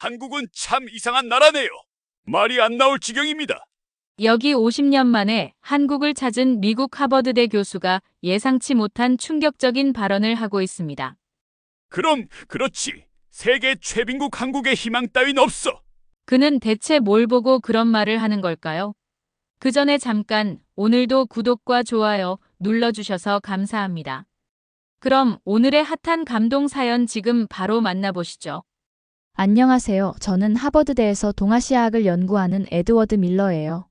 한국은 참 이상한 나라네요. 말이 안 나올 지경입니다. 여기 50년 만에 한국을 찾은 미국 하버드대 교수가 예상치 못한 충격적인 발언을 하고 있습니다. 그럼 그렇지. 세계 최빈국 한국의 희망 따윈 없어. 그는 대체 뭘 보고 그런 말을 하는 걸까요? 그 전에 잠깐 오늘도 구독과 좋아요 눌러주셔서 감사합니다. 그럼 오늘의 핫한 감동 사연 지금 바로 만나보시죠. 안녕하세요. 저는 하버드대에서 동아시아학을 연구하는 에드워드 밀러예요.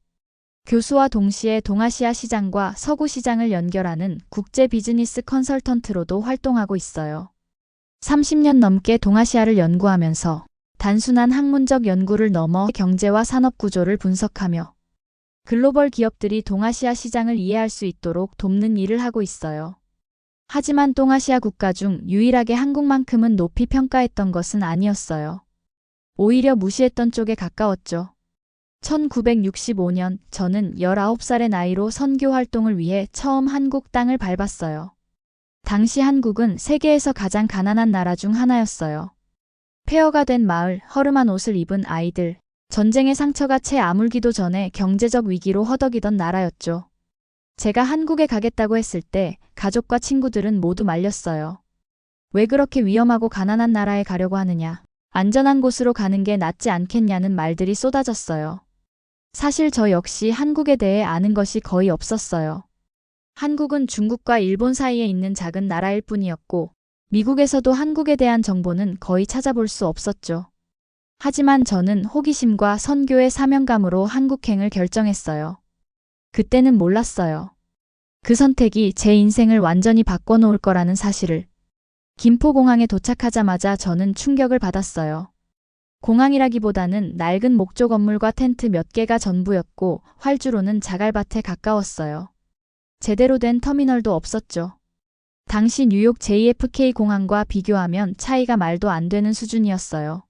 교수와 동시에 동아시아 시장과 서구 시장을 연결하는 국제 비즈니스 컨설턴트로도 활동하고 있어요. 30년 넘게 동아시아를 연구하면서 단순한 학문적 연구를 넘어 경제와 산업 구조를 분석하며 글로벌 기업들이 동아시아 시장을 이해할 수 있도록 돕는 일을 하고 있어요. 하지만 동아시아 국가 중 유일하게 한국만큼은 높이 평가했던 것은 아니었어요. 오히려 무시했던 쪽에 가까웠죠. 1965년 저는 19살의 나이로 선교 활동을 위해 처음 한국 땅을 밟았어요. 당시 한국은 세계에서 가장 가난한 나라 중 하나였어요. 폐허가 된 마을, 허름한 옷을 입은 아이들, 전쟁의 상처가 채 아물기도 전에 경제적 위기로 허덕이던 나라였죠. 제가 한국에 가겠다고 했을 때 가족과 친구들은 모두 말렸어요. 왜 그렇게 위험하고 가난한 나라에 가려고 하느냐? 안전한 곳으로 가는 게 낫지 않겠냐는 말들이 쏟아졌어요. 사실 저 역시 한국에 대해 아는 것이 거의 없었어요. 한국은 중국과 일본 사이에 있는 작은 나라일 뿐이었고, 미국에서도 한국에 대한 정보는 거의 찾아볼 수 없었죠. 하지만 저는 호기심과 선교의 사명감으로 한국행을 결정했어요. 그때는 몰랐어요. 그 선택이 제 인생을 완전히 바꿔놓을 거라는 사실을. 김포공항에 도착하자마자 저는 충격을 받았어요. 공항이라기보다는 낡은 목조 건물과 텐트 몇 개가 전부였고 활주로는 자갈밭에 가까웠어요. 제대로 된 터미널도 없었죠. 당시 뉴욕 JFK 공항과 비교하면 차이가 말도 안 되는 수준이었어요.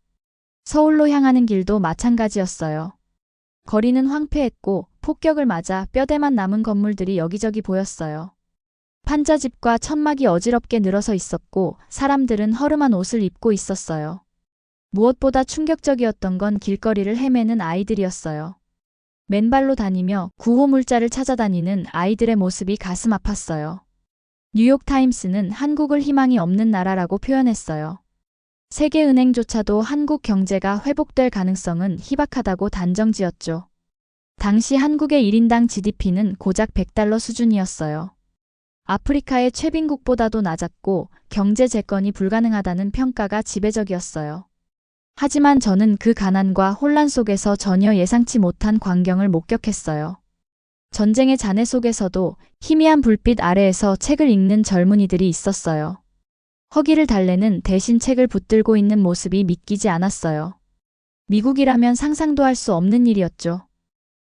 서울로 향하는 길도 마찬가지였어요. 거리는 황폐했고 폭격을 맞아 뼈대만 남은 건물들이 여기저기 보였어요. 판자집과 천막이 어지럽게 늘어서 있었고 사람들은 허름한 옷을 입고 있었어요. 무엇보다 충격적이었던 건 길거리를 헤매는 아이들이었어요. 맨발로 다니며 구호물자를 찾아다니는 아이들의 모습이 가슴 아팠어요. 뉴욕타임스는 한국을 희망이 없는 나라라고 표현했어요. 세계은행조차도 한국 경제가 회복될 가능성은 희박하다고 단정지었죠. 당시 한국의 1인당 GDP는 고작 $100 수준이었어요. 아프리카의 최빈국보다도 낮았고 경제 재건이 불가능하다는 평가가 지배적이었어요. 하지만 저는 그 가난과 혼란 속에서 전혀 예상치 못한 광경을 목격했어요. 전쟁의 잔해 속에서도 희미한 불빛 아래에서 책을 읽는 젊은이들이 있었어요. 허기를 달래는 대신 책을 붙들고 있는 모습이 믿기지 않았어요. 미국이라면 상상도 할 수 없는 일이었죠.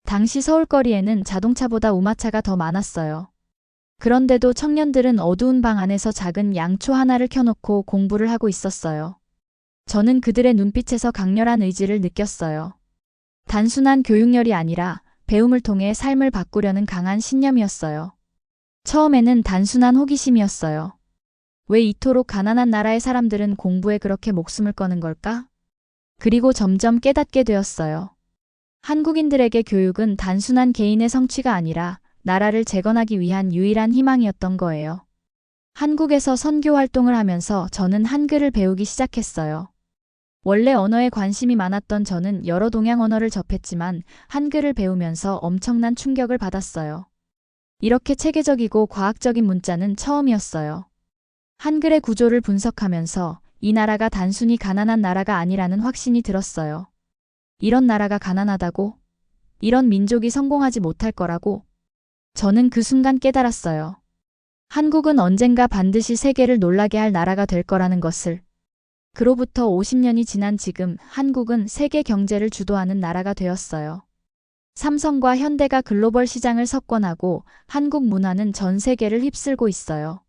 당시 서울거리에는 자동차보다 우마차가 더 많았어요. 그런데도 청년들은 어두운 방 안에서 작은 양초 하나를 켜놓고 공부를 하고 있었어요. 저는 그들의 눈빛에서 강렬한 의지를 느꼈어요. 단순한 교육열이 아니라 배움을 통해 삶을 바꾸려는 강한 신념이었어요. 처음에는 단순한 호기심이었어요. 왜 이토록 가난한 나라의 사람들은 공부에 그렇게 목숨을 거는 걸까? 그리고 점점 깨닫게 되었어요. 한국인들에게 교육은 단순한 개인의 성취가 아니라 나라를 재건하기 위한 유일한 희망이었던 거예요. 한국에서 선교 활동을 하면서 저는 한글을 배우기 시작했어요. 원래 언어에 관심이 많았던 저는 여러 동양 언어를 접했지만 한글을 배우면서 엄청난 충격을 받았어요. 이렇게 체계적이고 과학적인 문자는 처음이었어요. 한글의 구조를 분석하면서 이 나라가 단순히 가난한 나라가 아니라는 확신이 들었어요. 이런 나라가 가난하다고? 이런 민족이 성공하지 못할 거라고? 저는 그 순간 깨달았어요. 한국은 언젠가 반드시 세계를 놀라게 할 나라가 될 거라는 것을. 그로부터 50년이 지난 지금 한국은 세계 경제를 주도하는 나라가 되었어요. 삼성과 현대가 글로벌 시장을 석권하고 한국 문화는 전 세계를 휩쓸고 있어요.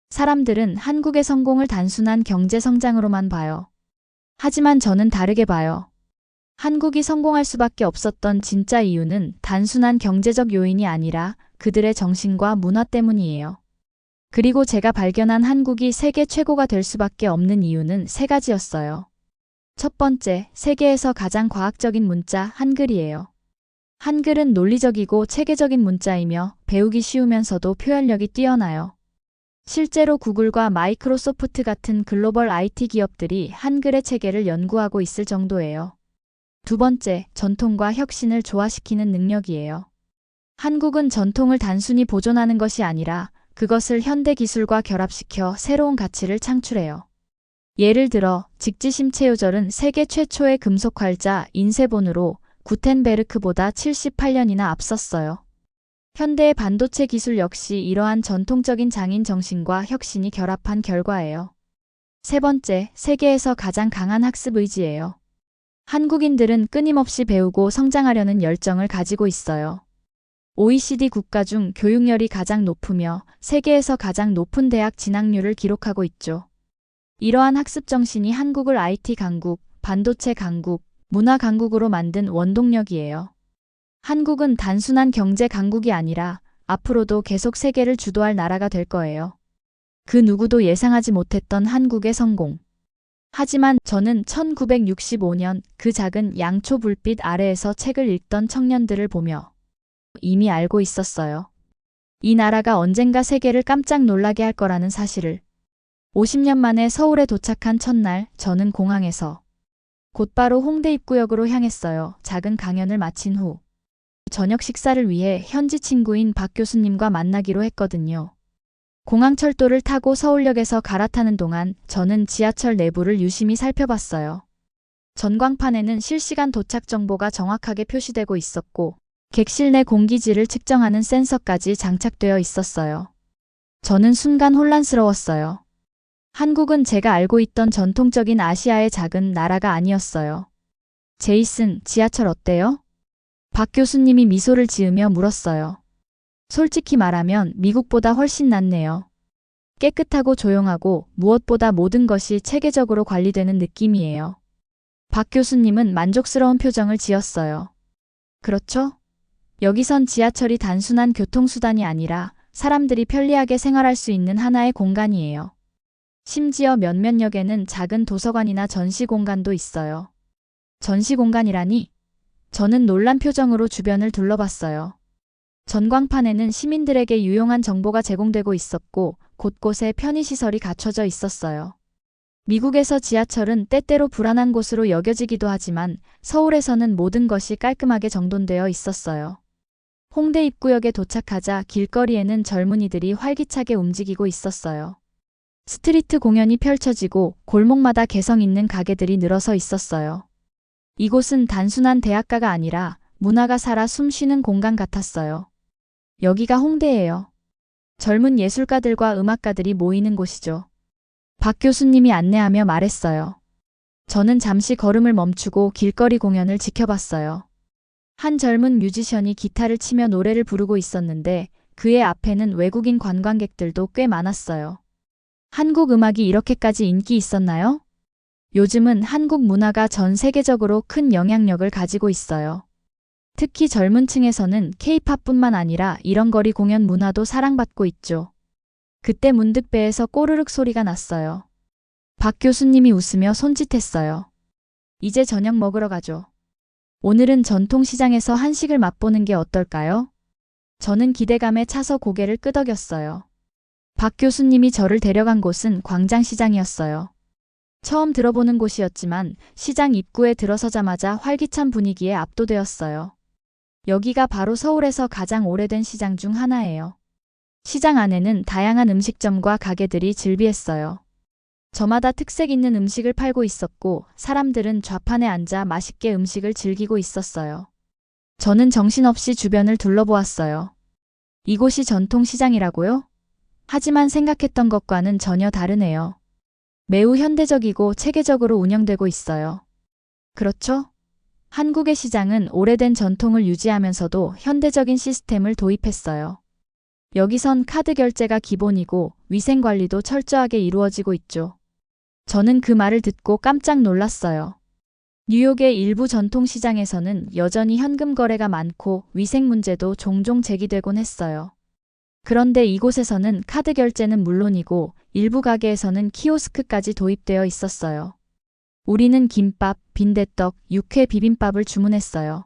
사람들은 한국의 성공을 단순한 경제 성장으로만 봐요. 하지만 저는 다르게 봐요. 한국이 성공할 수밖에 없었던 진짜 이유는 단순한 경제적 요인이 아니라 그들의 정신과 문화 때문이에요. 그리고 제가 발견한 한국이 세계 최고가 될 수밖에 없는 이유는 세 가지였어요. 첫 번째, 세계에서 가장 과학적인 문자 한글이에요. 한글은 논리적이고 체계적인 문자이며 배우기 쉬우면서도 표현력이 뛰어나요. 실제로 구글과 마이크로소프트 같은 글로벌 IT 기업들이 한글의 체계를 연구하고 있을 정도예요. 두 번째, 전통과 혁신을 조화시키는 능력이에요. 한국은 전통을 단순히 보존하는 것이 아니라 그것을 현대 기술과 결합시켜 새로운 가치를 창출해요. 예를 들어 직지심체 요절은 세계 최초의 금속 활자 인쇄본으로 구텐베르크보다 78년이나 앞섰어요. 현대의 반도체 기술 역시 이러한 전통적인 장인 정신과 혁신이 결합한 결과예요. 세 번째, 세계에서 가장 강한 학습 의지예요. 한국인들은 끊임없이 배우고 성장하려는 열정을 가지고 있어요. OECD 국가 중 교육열이 가장 높으며 세계에서 가장 높은 대학 진학률을 기록하고 있죠. 이러한 학습 정신이 한국을 IT 강국, 반도체 강국, 문화 강국으로 만든 원동력이에요. 한국은 단순한 경제 강국이 아니라 앞으로도 계속 세계를 주도할 나라가 될 거예요. 그 누구도 예상하지 못했던 한국의 성공. 하지만 저는 1965년 그 작은 양초 불빛 아래에서 책을 읽던 청년들을 보며 이미 알고 있었어요. 이 나라가 언젠가 세계를 깜짝 놀라게 할 거라는 사실을. 50년 만에 서울에 도착한 첫날, 저는 공항에서 곧바로 홍대 입구역으로 향했어요. 작은 강연을 마친 후 저녁 식사를 위해 현지 친구인 박 교수님과 만나기로 했거든요. 공항철도를 타고 서울역에서 갈아타는 동안 저는 지하철 내부를 유심히 살펴봤어요. 전광판에는 실시간 도착 정보가 정확하게 표시되고 있었고 객실 내 공기질을 측정하는 센서까지 장착되어 있었어요. 저는 순간 혼란스러웠어요. 한국은 제가 알고 있던 전통적인 아시아의 작은 나라가 아니었어요. 제이슨, 지하철 어때요? 박 교수님이 미소를 지으며 물었어요. 솔직히 말하면 미국보다 훨씬 낫네요. 깨끗하고 조용하고 무엇보다 모든 것이 체계적으로 관리되는 느낌이에요. 박 교수님은 만족스러운 표정을 지었어요. 그렇죠? 여기선 지하철이 단순한 교통수단이 아니라 사람들이 편리하게 생활할 수 있는 하나의 공간이에요. 심지어 몇몇 역에는 작은 도서관이나 전시 공간도 있어요. 전시 공간이라니? 저는 놀란 표정으로 주변을 둘러봤어요. 전광판에는 시민들에게 유용한 정보가 제공되고 있었고 곳곳에 편의시설이 갖춰져 있었어요. 미국에서 지하철은 때때로 불안한 곳으로 여겨지기도 하지만 서울에서는 모든 것이 깔끔하게 정돈되어 있었어요. 홍대 입구역에 도착하자 길거리에는 젊은이들이 활기차게 움직이고 있었어요. 스트리트 공연이 펼쳐지고 골목마다 개성 있는 가게들이 늘어서 있었어요. 이곳은 단순한 대학가가 아니라 문화가 살아 숨쉬는 공간 같았어요. 여기가 홍대예요. 젊은 예술가들과 음악가들이 모이는 곳이죠. 박 교수님이 안내하며 말했어요. 저는 잠시 걸음을 멈추고 길거리 공연을 지켜봤어요. 한 젊은 뮤지션이 기타를 치며 노래를 부르고 있었는데 그의 앞에는 외국인 관광객들도 꽤 많았어요. 한국 음악이 이렇게까지 인기 있었나요? 요즘은 한국 문화가 전 세계적으로 큰 영향력을 가지고 있어요. 특히 젊은 층에서는 K-팝뿐만 아니라 이런 거리 공연 문화도 사랑받고 있죠. 그때 문득 배에서 꼬르륵 소리가 났어요. 박 교수님이 웃으며 손짓했어요. 이제 저녁 먹으러 가죠. 오늘은 전통시장에서 한식을 맛보는 게 어떨까요? 저는 기대감에 차서 고개를 끄덕였어요. 박 교수님이 저를 데려간 곳은 광장시장이었어요. 처음 들어보는 곳이었지만 시장 입구에 들어서자마자 활기찬 분위기에 압도되었어요. 여기가 바로 서울에서 가장 오래된 시장 중 하나예요. 시장 안에는 다양한 음식점과 가게들이 즐비했어요. 저마다 특색 있는 음식을 팔고 있었고 사람들은 좌판에 앉아 맛있게 음식을 즐기고 있었어요. 저는 정신없이 주변을 둘러보았어요. 이곳이 전통시장이라고요? 하지만 생각했던 것과는 전혀 다르네요. 매우 현대적이고 체계적으로 운영되고 있어요. 그렇죠? 한국의 시장은 오래된 전통을 유지하면서도 현대적인 시스템을 도입했어요. 여기선 카드 결제가 기본이고 위생관리도 철저하게 이루어지고 있죠. 저는 그 말을 듣고 깜짝 놀랐어요. 뉴욕의 일부 전통시장에서는 여전히 현금 거래가 많고 위생 문제도 종종 제기되곤 했어요. 그런데 이곳에서는 카드 결제는 물론이고 일부 가게에서는 키오스크까지 도입되어 있었어요. 우리는 김밥, 빈대떡, 육회 비빔밥을 주문했어요.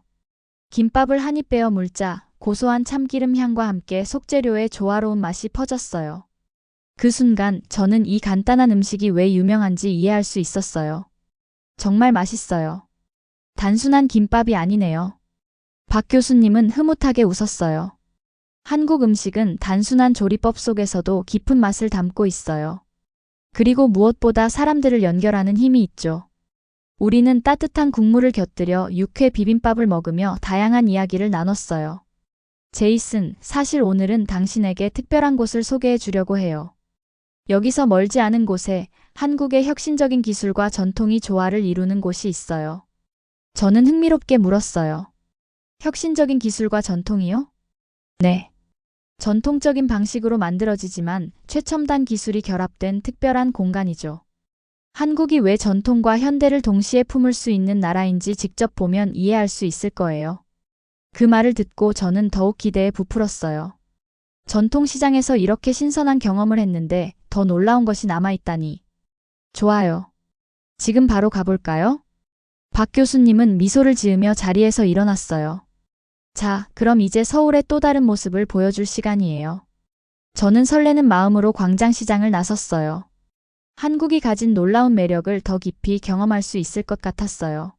김밥을 한 입 베어 물자 고소한 참기름 향과 함께 속재료의 조화로운 맛이 퍼졌어요. 그 순간 저는 이 간단한 음식이 왜 유명한지 이해할 수 있었어요. 정말 맛있어요. 단순한 김밥이 아니네요. 박 교수님은 흐뭇하게 웃었어요. 한국 음식은 단순한 조리법 속에서도 깊은 맛을 담고 있어요. 그리고 무엇보다 사람들을 연결하는 힘이 있죠. 우리는 따뜻한 국물을 곁들여 육회 비빔밥을 먹으며 다양한 이야기를 나눴어요. 제이슨, 사실 오늘은 당신에게 특별한 곳을 소개해 주려고 해요. 여기서 멀지 않은 곳에 한국의 혁신적인 기술과 전통이 조화를 이루는 곳이 있어요. 저는 흥미롭게 물었어요. 혁신적인 기술과 전통이요? 네. 전통적인 방식으로 만들어지지만 최첨단 기술이 결합된 특별한 공간이죠. 한국이 왜 전통과 현대를 동시에 품을 수 있는 나라인지 직접 보면 이해할 수 있을 거예요. 그 말을 듣고 저는 더욱 기대에 부풀었어요. 전통시장에서 이렇게 신선한 경험을 했는데 더 놀라운 것이 남아있다니. 좋아요. 지금 바로 가볼까요? 박 교수님은 미소를 지으며 자리에서 일어났어요. 자, 그럼 이제 서울의 또 다른 모습을 보여줄 시간이에요. 저는 설레는 마음으로 광장시장을 나섰어요. 한국이 가진 놀라운 매력을 더 깊이 경험할 수 있을 것 같았어요.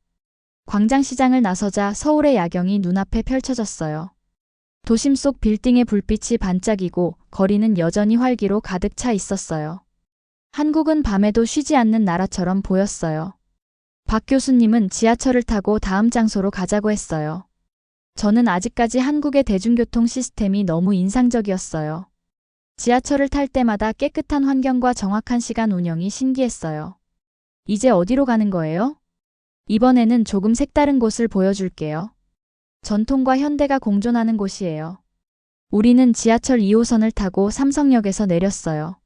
광장시장을 나서자 서울의 야경이 눈앞에 펼쳐졌어요. 도심 속 빌딩의 불빛이 반짝이고 거리는 여전히 활기로 가득 차 있었어요. 한국은 밤에도 쉬지 않는 나라처럼 보였어요. 박 교수님은 지하철을 타고 다음 장소로 가자고 했어요. 저는 아직까지 한국의 대중교통 시스템이 너무 인상적이었어요. 지하철을 탈 때마다 깨끗한 환경과 정확한 시간 운영이 신기했어요. 이제 어디로 가는 거예요? 이번에는 조금 색다른 곳을 보여줄게요. 전통과 현대가 공존하는 곳이에요. 우리는 지하철 2호선을 타고 삼성역에서 내렸어요.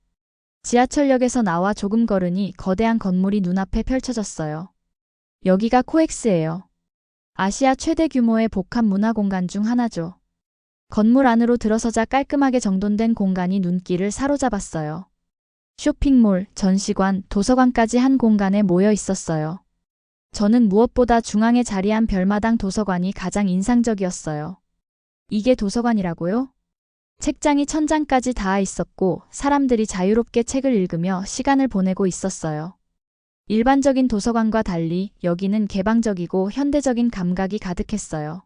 지하철역에서 나와 조금 걸으니 거대한 건물이 눈앞에 펼쳐졌어요. 여기가 코엑스예요. 아시아 최대 규모의 복합 문화 공간 중 하나죠. 건물 안으로 들어서자 깔끔하게 정돈된 공간이 눈길을 사로잡았어요. 쇼핑몰, 전시관, 도서관까지 한 공간에 모여 있었어요. 저는 무엇보다 중앙에 자리한 별마당 도서관이 가장 인상적이었어요. 이게 도서관이라고요? 책장이 천장까지 닿아 있었고 사람들이 자유롭게 책을 읽으며 시간을 보내고 있었어요. 일반적인 도서관과 달리 여기는 개방적이고 현대적인 감각이 가득했어요.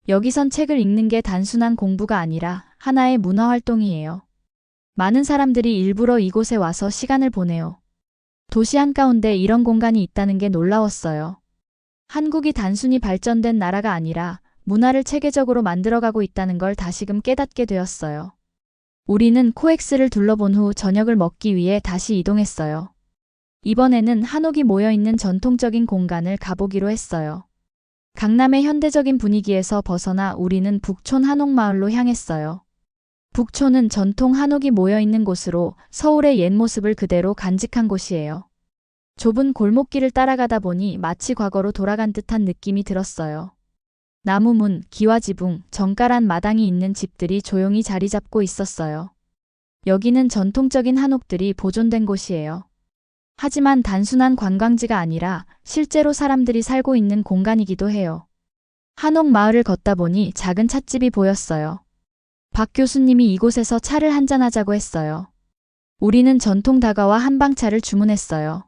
여기선 책을 읽는 게 단순한 공부가 아니라 하나의 문화 활동이에요. 많은 사람들이 일부러 이곳에 와서 시간을 보내요. 도시 한가운데 이런 공간이 있다는 게 놀라웠어요. 한국이 단순히 발전된 나라가 아니라 문화를 체계적으로 만들어가고 있다는 걸 다시금 깨닫게 되었어요. 우리는 코엑스를 둘러본 후 저녁을 먹기 위해 다시 이동했어요. 이번에는 한옥이 모여있는 전통적인 공간을 가보기로 했어요. 강남의 현대적인 분위기에서 벗어나 우리는 북촌 한옥마을로 향했어요. 북촌은 전통 한옥이 모여있는 곳으로 서울의 옛 모습을 그대로 간직한 곳이에요. 좁은 골목길을 따라가다 보니 마치 과거로 돌아간 듯한 느낌이 들었어요. 나무문, 기와지붕, 정갈한 마당이 있는 집들이 조용히 자리 잡고 있었어요. 여기는 전통적인 한옥들이 보존된 곳이에요. 하지만 단순한 관광지가 아니라 실제로 사람들이 살고 있는 공간이기도 해요. 한옥 마을을 걷다 보니 작은 찻집이 보였어요. 박 교수님이 이곳에서 차를 한잔하자고 했어요. 우리는 전통 다과와 한방차를 주문했어요.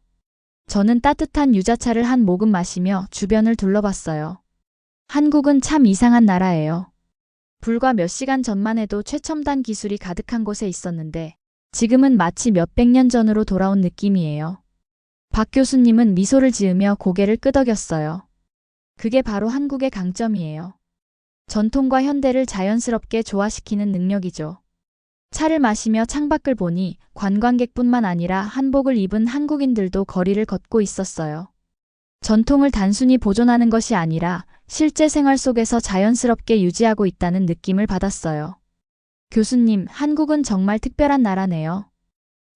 저는 따뜻한 유자차를 한 모금 마시며 주변을 둘러봤어요. 한국은 참 이상한 나라예요. 불과 몇 시간 전만 해도 최첨단 기술이 가득한 곳에 있었는데 지금은 마치 몇백 년 전으로 돌아온 느낌이에요. 박 교수님은 미소를 지으며 고개를 끄덕였어요. 그게 바로 한국의 강점이에요. 전통과 현대를 자연스럽게 조화시키는 능력이죠. 차를 마시며 창밖을 보니 관광객뿐만 아니라 한복을 입은 한국인들도 거리를 걷고 있었어요. 전통을 단순히 보존하는 것이 아니라 실제 생활 속에서 자연스럽게 유지하고 있다는 느낌을 받았어요. 교수님, 한국은 정말 특별한 나라네요.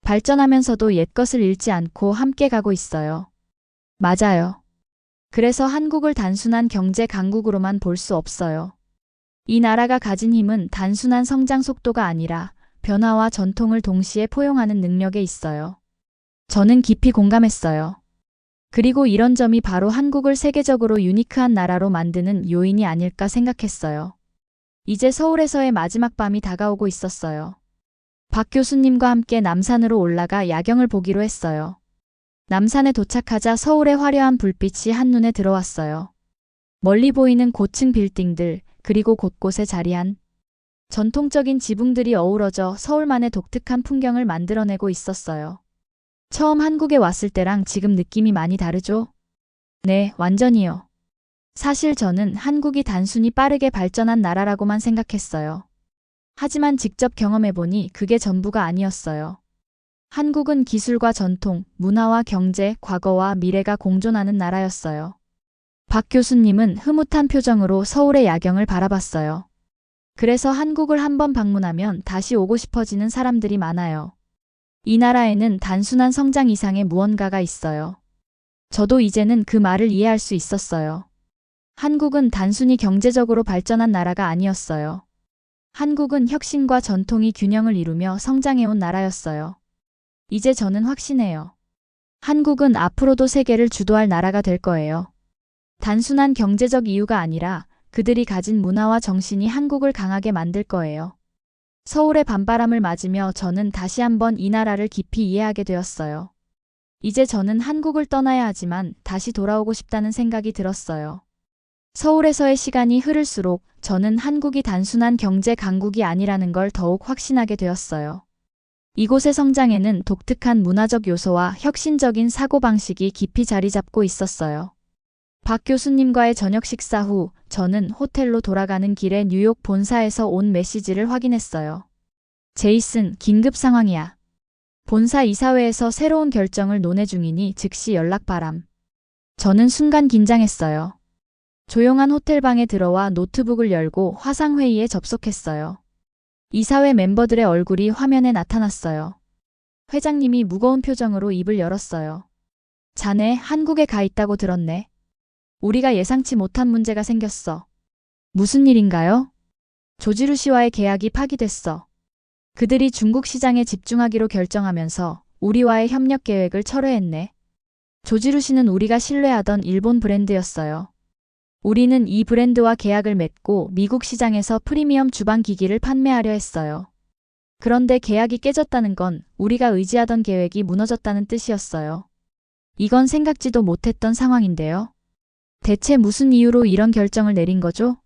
발전하면서도 옛것을 잃지 않고 함께 가고 있어요. 맞아요. 그래서 한국을 단순한 경제 강국으로만 볼 수 없어요. 이 나라가 가진 힘은 단순한 성장 속도가 아니라 변화와 전통을 동시에 포용하는 능력에 있어요. 저는 깊이 공감했어요. 그리고 이런 점이 바로 한국을 세계적으로 유니크한 나라로 만드는 요인이 아닐까 생각했어요. 이제 서울에서의 마지막 밤이 다가오고 있었어요. 박 교수님과 함께 남산으로 올라가 야경을 보기로 했어요. 남산에 도착하자 서울의 화려한 불빛이 한눈에 들어왔어요. 멀리 보이는 고층 빌딩들, 그리고 곳곳에 자리한 전통적인 지붕들이 어우러져 서울만의 독특한 풍경을 만들어내고 있었어요. 처음 한국에 왔을 때랑 지금 느낌이 많이 다르죠? 네, 완전히요. 사실 저는 한국이 단순히 빠르게 발전한 나라라고만 생각했어요. 하지만 직접 경험해보니 그게 전부가 아니었어요. 한국은 기술과 전통, 문화와 경제, 과거와 미래가 공존하는 나라였어요. 박 교수님은 흐뭇한 표정으로 서울의 야경을 바라봤어요. 그래서 한국을 한번 방문하면 다시 오고 싶어지는 사람들이 많아요. 이 나라에는 단순한 성장 이상의 무언가가 있어요. 저도 이제는 그 말을 이해할 수 있었어요. 한국은 단순히 경제적으로 발전한 나라가 아니었어요. 한국은 혁신과 전통이 균형을 이루며 성장해온 나라였어요. 이제 저는 확신해요. 한국은 앞으로도 세계를 주도할 나라가 될 거예요. 단순한 경제적 이유가 아니라 그들이 가진 문화와 정신이 한국을 강하게 만들 거예요. 서울의 밤바람을 맞으며 저는 다시 한번 이 나라를 깊이 이해하게 되었어요. 이제 저는 한국을 떠나야 하지만 다시 돌아오고 싶다는 생각이 들었어요. 서울에서의 시간이 흐를수록 저는 한국이 단순한 경제 강국이 아니라는 걸 더욱 확신하게 되었어요. 이곳의 성장에는 독특한 문화적 요소와 혁신적인 사고방식이 깊이 자리 잡고 있었어요. 박 교수님과의 저녁 식사 후 저는 호텔로 돌아가는 길에 뉴욕 본사에서 온 메시지를 확인했어요. 제이슨, 긴급 상황이야. 본사 이사회에서 새로운 결정을 논의 중이니 즉시 연락 바람. 저는 순간 긴장했어요. 조용한 호텔방에 들어와 노트북을 열고 화상회의에 접속했어요. 이사회 멤버들의 얼굴이 화면에 나타났어요. 회장님이 무거운 표정으로 입을 열었어요. 자네 한국에 가 있다고 들었네. 우리가 예상치 못한 문제가 생겼어. 무슨 일인가요? 조지루 씨와의 계약이 파기됐어. 그들이 중국 시장에 집중하기로 결정하면서 우리와의 협력 계획을 철회했네. 조지루 씨는 우리가 신뢰하던 일본 브랜드였어요. 우리는 이 브랜드와 계약을 맺고 미국 시장에서 프리미엄 주방 기기를 판매하려 했어요. 그런데 계약이 깨졌다는 건 우리가 의지하던 계획이 무너졌다는 뜻이었어요. 이건 생각지도 못했던 상황인데요. 대체 무슨 이유로 이런 결정을 내린 거죠?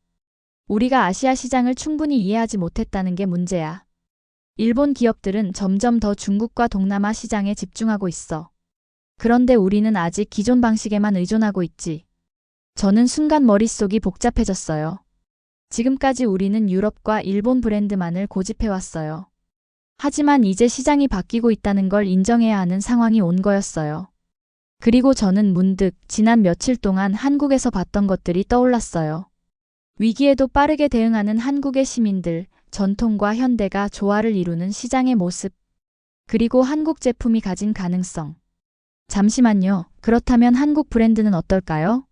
우리가 아시아 시장을 충분히 이해하지 못했다는 게 문제야. 일본 기업들은 점점 더 중국과 동남아 시장에 집중하고 있어. 그런데 우리는 아직 기존 방식에만 의존하고 있지. 저는 순간 머릿속이 복잡해졌어요. 지금까지 우리는 유럽과 일본 브랜드만을 고집해왔어요. 하지만 이제 시장이 바뀌고 있다는 걸 인정해야 하는 상황이 온 거였어요. 그리고 저는 문득 지난 며칠 동안 한국에서 봤던 것들이 떠올랐어요. 위기에도 빠르게 대응하는 한국의 시민들, 전통과 현대가 조화를 이루는 시장의 모습, 그리고 한국 제품이 가진 가능성. 잠시만요. 그렇다면 한국 브랜드는 어떨까요?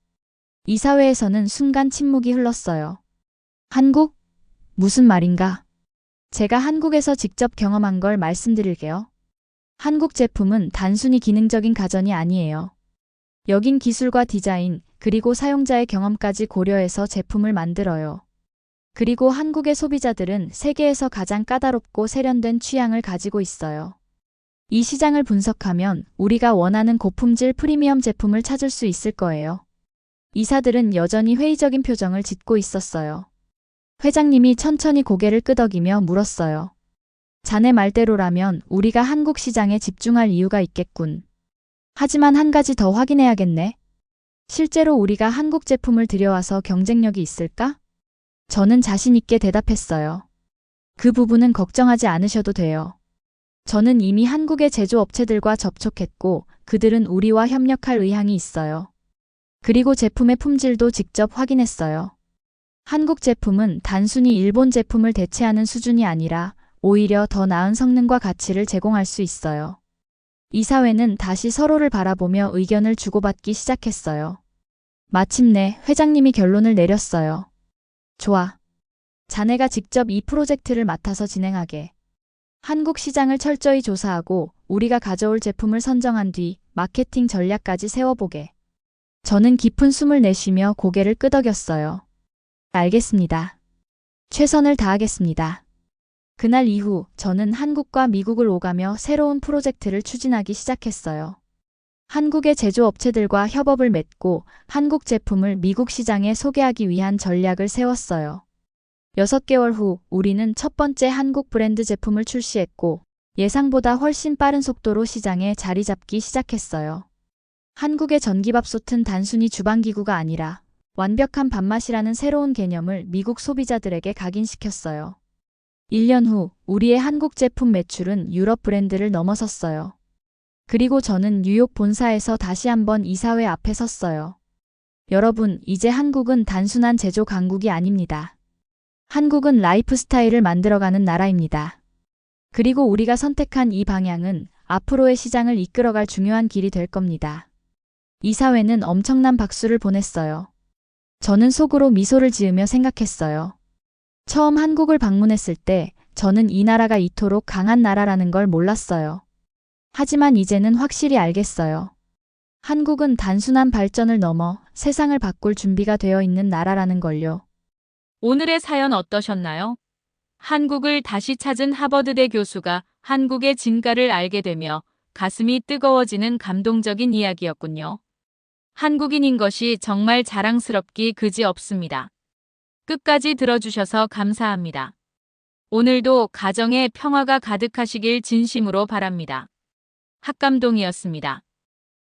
이사회에서는 순간 침묵이 흘렀어요. 한국? 무슨 말인가? 제가 한국에서 직접 경험한 걸 말씀드릴게요. 한국 제품은 단순히 기능적인 가전이 아니에요. 여긴 기술과 디자인, 그리고 사용자의 경험까지 고려해서 제품을 만들어요. 그리고 한국의 소비자들은 세계에서 가장 까다롭고 세련된 취향을 가지고 있어요. 이 시장을 분석하면 우리가 원하는 고품질 프리미엄 제품을 찾을 수 있을 거예요. 이사들은 여전히 회의적인 표정을 짓고 있었어요. 회장님이 천천히 고개를 끄덕이며 물었어요. 자네 말대로라면 우리가 한국 시장에 집중할 이유가 있겠군. 하지만 한 가지 더 확인해야겠네. 실제로 우리가 한국 제품을 들여와서 경쟁력이 있을까? 저는 자신 있게 대답했어요. 그 부분은 걱정하지 않으셔도 돼요. 저는 이미 한국의 제조업체들과 접촉했고 그들은 우리와 협력할 의향이 있어요. 그리고 제품의 품질도 직접 확인했어요. 한국 제품은 단순히 일본 제품을 대체하는 수준이 아니라 오히려 더 나은 성능과 가치를 제공할 수 있어요. 이사회는 다시 서로를 바라보며 의견을 주고받기 시작했어요. 마침내 회장님이 결론을 내렸어요. 좋아. 자네가 직접 이 프로젝트를 맡아서 진행하게. 한국 시장을 철저히 조사하고 우리가 가져올 제품을 선정한 뒤 마케팅 전략까지 세워보게. 저는 깊은 숨을 내쉬며 고개를 끄덕였어요. 알겠습니다. 최선을 다하겠습니다. 그날 이후 저는 한국과 미국을 오가며 새로운 프로젝트를 추진하기 시작했어요. 한국의 제조업체들과 협업을 맺고 한국 제품을 미국 시장에 소개하기 위한 전략을 세웠어요. 6개월 후 우리는 첫 번째 한국 브랜드 제품을 출시했고 예상보다 훨씬 빠른 속도로 시장에 자리 잡기 시작했어요. 한국의 전기밥솥은 단순히 주방기구가 아니라 완벽한 밥맛이라는 새로운 개념을 미국 소비자들에게 각인시켰어요. 1년 후 우리의 한국 제품 매출은 유럽 브랜드를 넘어섰어요. 그리고 저는 뉴욕 본사에서 다시 한번 이사회 앞에 섰어요. 여러분, 이제 한국은 단순한 제조 강국이 아닙니다. 한국은 라이프 스타일을 만들어가는 나라입니다. 그리고 우리가 선택한 이 방향은 앞으로의 시장을 이끌어갈 중요한 길이 될 겁니다. 이사회는 엄청난 박수를 보냈어요. 저는 속으로 미소를 지으며 생각했어요. 처음 한국을 방문했을 때 저는 이 나라가 이토록 강한 나라라는 걸 몰랐어요. 하지만 이제는 확실히 알겠어요. 한국은 단순한 발전을 넘어 세상을 바꿀 준비가 되어 있는 나라라는 걸요. 오늘의 사연 어떠셨나요? 한국을 다시 찾은 하버드대 교수가 한국의 진가를 알게 되며 가슴이 뜨거워지는 감동적인 이야기였군요. 한국인인 것이 정말 자랑스럽기 그지없습니다. 끝까지 들어주셔서 감사합니다. 오늘도 가정에 평화가 가득하시길 진심으로 바랍니다. 학감동이었습니다.